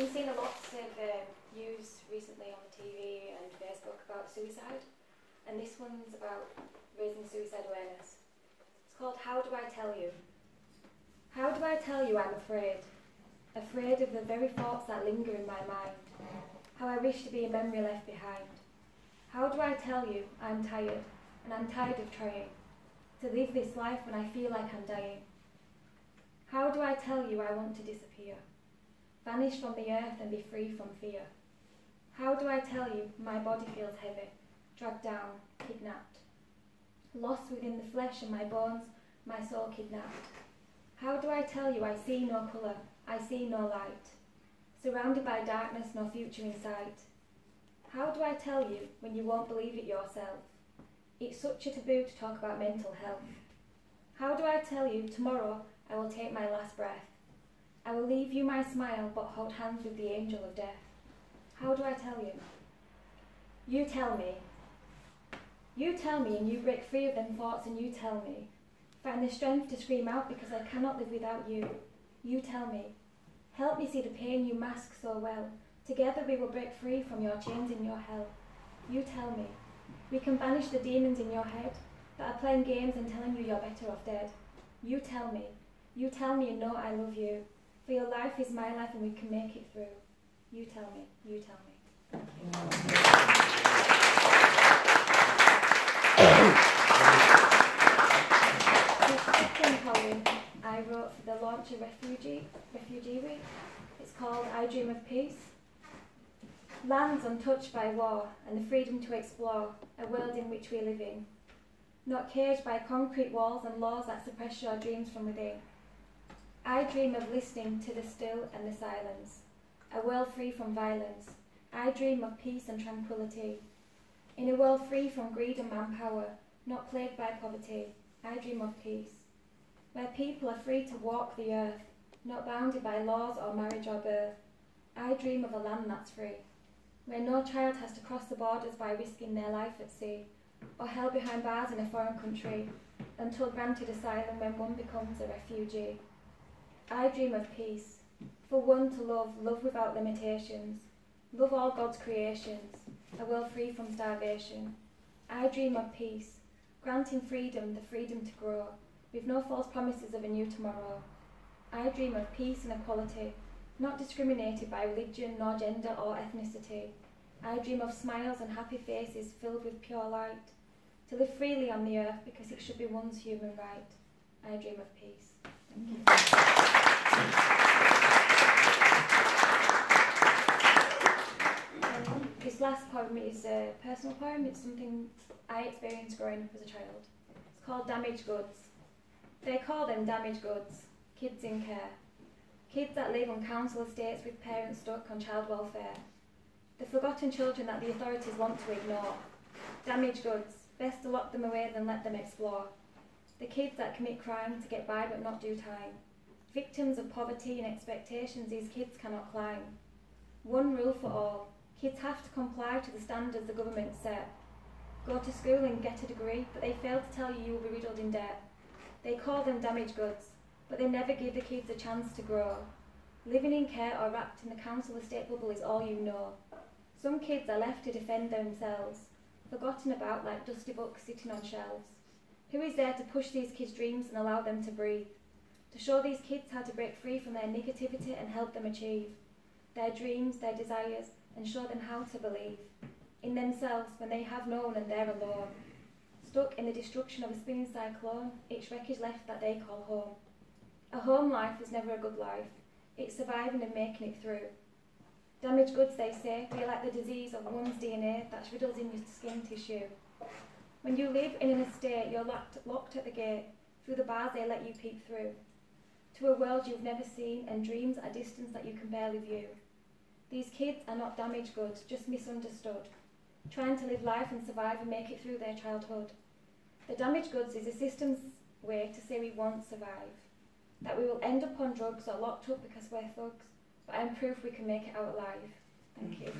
been seeing a lot of news recently on the TV and Facebook about suicide, and this one's about raising suicide awareness. It's called How Do I Tell You? How do I tell you I'm afraid? Afraid of the very thoughts that linger in my mind. How I wish to be a memory left behind. How do I tell you I'm tired, and I'm tired of trying to live this life when I feel like I'm dying? How do I tell you I want to disappear, vanish from the earth and be free from fear? How do I tell you my body feels heavy, dragged down, kidnapped, lost within the flesh and my bones, my soul kidnapped? How do I tell you I see no colour, I see no light, surrounded by darkness, no future in sight? How do I tell you when you won't believe it yourself? It's such a taboo to talk about mental health. How do I tell you tomorrow I will take my last breath? I will leave you my smile but hold hands with the angel of death. How do I tell you? You tell me. You tell me and you break free of them thoughts and you tell me. Find the strength to scream out because I cannot live without you. You tell me. Help me see the pain you mask so well. Together we will break free from your chains in your hell. You tell me. We can banish the demons in your head that are playing games and telling you you're better off dead. You tell me. You tell me and know I love you. For your life is my life and we can make it through. You tell me. You tell me. This second poem I wrote for the launch of Refugee Week. It's called I Dream of Peace. Lands untouched by war and the freedom to explore a world in which we live in. Not caged by concrete walls and laws that suppress your dreams from within. I dream of listening to the still and the silence, a world free from violence. I dream of peace and tranquility. In a world free from greed and manpower, not plagued by poverty, I dream of peace. Where people are free to walk the earth, not bounded by laws or marriage or birth. I dream of a land that's free, where no child has to cross the borders by risking their life at sea, or held behind bars in a foreign country, until granted asylum when one becomes a refugee. I dream of peace, for one to love without limitations, love all God's creations, a world free from starvation. I dream of peace, granting freedom, the freedom to grow, with no false promises of a new tomorrow. I dream of peace and equality, not discriminated by religion nor gender or ethnicity. I dream of smiles and happy faces filled with pure light, to live freely on the earth because it should be one's human right. I dream of peace. Thank you. This last poem is a personal poem. It's something I experienced growing up as a child. It's called Damaged Goods. They call them damaged goods, kids in care. Kids that live on council estates with parents stuck on child welfare. The forgotten children that the authorities want to ignore. Damaged goods, best to lock them away than let them explore. The kids that commit crime to get by but not do time. Victims of poverty and expectations these kids cannot climb. One rule for all, kids have to comply to the standards the government set. Go to school and get a degree, but they fail to tell you you will be riddled in debt. They call them damaged goods, but they never give the kids a chance to grow. Living in care or wrapped in the council estate bubble is all you know. Some kids are left to defend themselves, forgotten about like dusty books sitting on shelves. Who is there to push these kids' dreams and allow them to breathe? To show these kids how to break free from their negativity and help them achieve their dreams, their desires, and show them how to believe in themselves when they have no one and they're alone. Stuck in the destruction of a spinning cyclone, it's wreckage left that they call home. A home life is never a good life. It's surviving and making it through. Damaged goods, they say, feel like the disease of one's DNA that's riddled in your skin tissue. When you live in an estate, you're locked at the gate, through the bars they let you peek through, to a world you've never seen and dreams at a distance that you can barely view. These kids are not damaged goods, just misunderstood, trying to live life and survive and make it through their childhood. The damaged goods is a system's way to say we won't survive, that we will end up on drugs or locked up because we're thugs, but I'm proof we can make it out alive. Thank you.